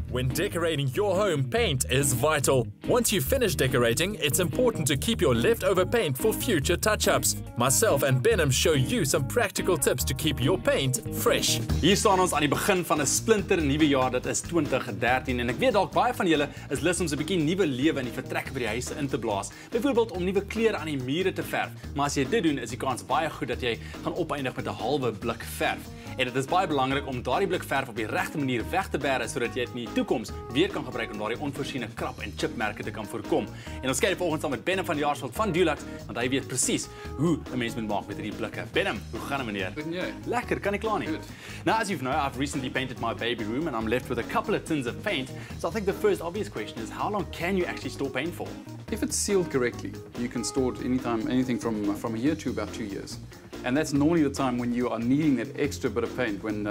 When decorating your home, paint is vital. Once you finish decorating, it's important to keep your leftover paint for future touch-ups. Myself and Benham show you some practical tips to keep your paint fresh. Hier staan ons aan die begin van 'n splinter nuwe jaar, dit is 2013 en ek weet dalk baie van julle is lus om so 'n bietjie nuwe lewe in die vertrekke by die huise in te blaas. Byvoorbeeld om nuwe kleure aan die mure te verf. Maar as jy dit doen, is die kans baie goed dat jy gaan opeindig met 'n halwe blik verf. En dit is baie belangrik om daardie blik verf op die regte manier weg te bære sodat jy dit in die toekoms weer kan gebruik om daardie onvoorsiene krap en chipmerke te kan voorkom. En ons kyk volgens saam met Benham van die Jaarsveld van Dulux, want hy weet presies hoe 'n mens moet maak met hierdie blikke. Benham, hoe gaan dit meneer? Goed en jy? Lekker, kan nie kla nie. Good. Now as you've known, I've recently painted my baby room and I'm left with a couple of tins of paint. So I think the first obvious question is how long can you actually store paint for? If it's sealed correctly, you can store it anything from a year to about 2 years. And that's normally the time when you are needing that extra bit of paint, when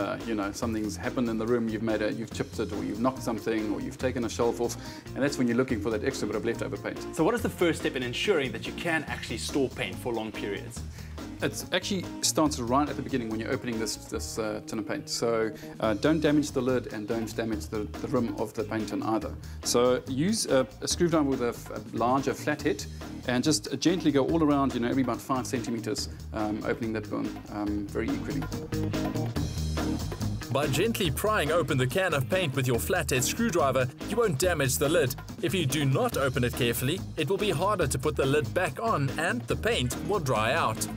something's happened in the room, you've chipped it, or you've knocked something, or you've taken a shelf off, and that's when you're looking for that extra bit of leftover paint. So what is the first step in ensuring that you can actually store paint for long periods? It actually starts right at the beginning when you're opening this tin of paint. So don't damage the lid and don't damage the rim of the paint tin either. So use a screwdriver with a larger flathead and just gently go all around, every about 5 centimeters, opening that bone very equally. By gently prying open the can of paint with your flathead screwdriver, you won't damage the lid. If you do not open it carefully, it will be harder to put the lid back on and the paint will dry out.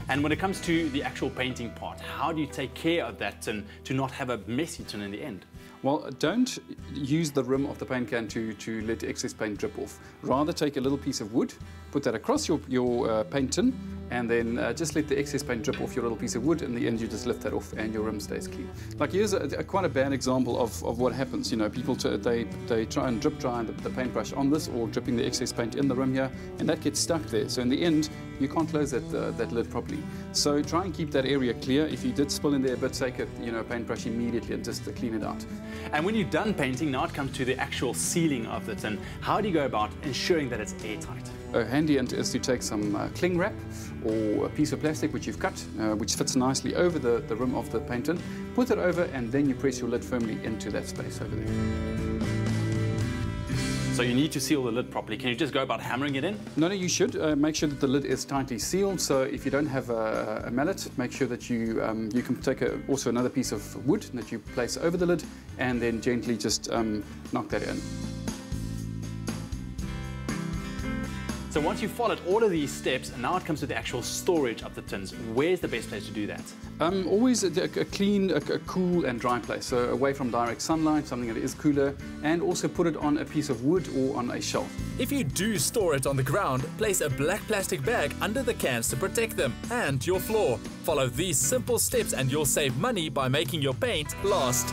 And when it comes to the actual painting part, how do you take care of that tin to not have a messy tin in the end? Well, don't use the rim of the paint can to let the excess paint drip off. Rather take a little piece of wood, put that across your paint tin, and then just let the excess paint drip off your little piece of wood. In the end, you just lift that off and your rim stays clean. Like here's quite a bad example of what happens. People they try and drip dry the paintbrush on this or dripping the excess paint in the rim here, and that gets stuck there. So in the end, you can't close that lid properly. So try and keep that area clear. If you did spill in there a bit, take a paintbrush immediately and just clean it out. And when you're done painting, now it comes to the actual sealing of the tin. How do you go about ensuring that it's airtight? Handy is to take some cling wrap or a piece of plastic which you've cut, which fits nicely over the rim of the paint tin. Put it over and then you press your lid firmly into that space over there. So you need to seal the lid properly. Can you just go about hammering it in? No, you should. Make sure that the lid is tightly sealed. So if you don't have a mallet, make sure that you can take also another piece of wood that you place over the lid and then gently just knock that in. So once you've followed all of these steps, now it comes to the actual storage of the tins. Where's the best place to do that? Always a clean, a cool and dry place. So away from direct sunlight, something that is cooler, and also put it on a piece of wood or on a shelf. If you do store it on the ground, place a black plastic bag under the cans to protect them and your floor. Follow these simple steps and you'll save money by making your paint last.